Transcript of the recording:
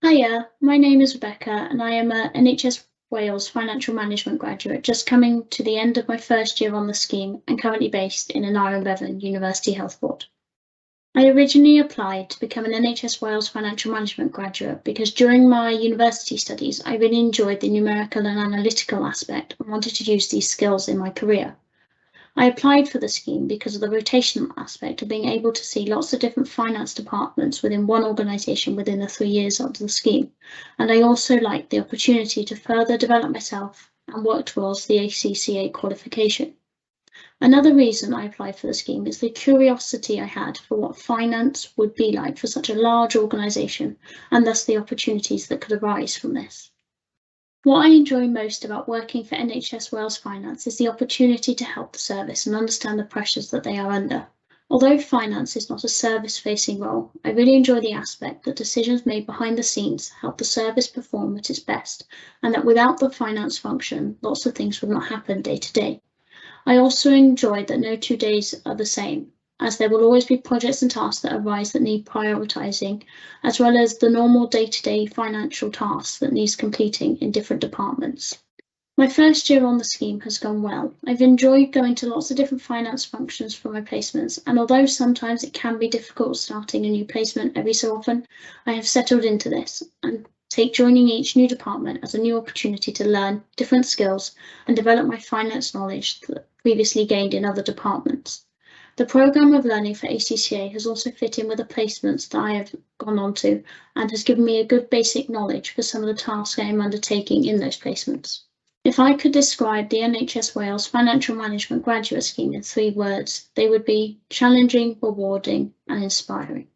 Hiya, my name is Rebecca and I am a NHS Wales Financial Management graduate just coming to the end of my first year on the scheme and currently based in an Ariannol University Health Board. I originally applied to become an NHS Wales Financial Management graduate because during my university studies I really enjoyed the numerical and analytical aspect and wanted to use these skills in my career. I applied for the scheme because of the rotational aspect of being able to see lots of different finance departments within one organisation within the 3 years of the scheme, and I also liked the opportunity to further develop myself and work towards the ACCA qualification. Another reason I applied for the scheme is the curiosity I had for what finance would be like for such a large organisation, and thus the opportunities that could arise from this. What I enjoy most about working for NHS Wales Finance is the opportunity to help the service and understand the pressures that they are under. Although finance is not a service-facing role, I really enjoy the aspect that decisions made behind the scenes help the service perform at its best, and that without the finance function, lots of things would not happen day to day. I also enjoy that no 2 days are the same, as there will always be projects and tasks that arise that need prioritising, as well as the normal day-to-day financial tasks that needs completing in different departments. My first year on the scheme has gone well. I've enjoyed going to lots of different finance functions for my placements, and although sometimes it can be difficult starting a new placement every so often, I have settled into this and take joining each new department as a new opportunity to learn different skills and develop my finance knowledge that previously gained in other departments. The programme of learning for ACCA has also fit in with the placements that I have gone on to and has given me a good basic knowledge for some of the tasks I am undertaking in those placements. If I could describe the NHS Wales Financial Management Graduate Scheme in 3 words, they would be challenging, rewarding and inspiring.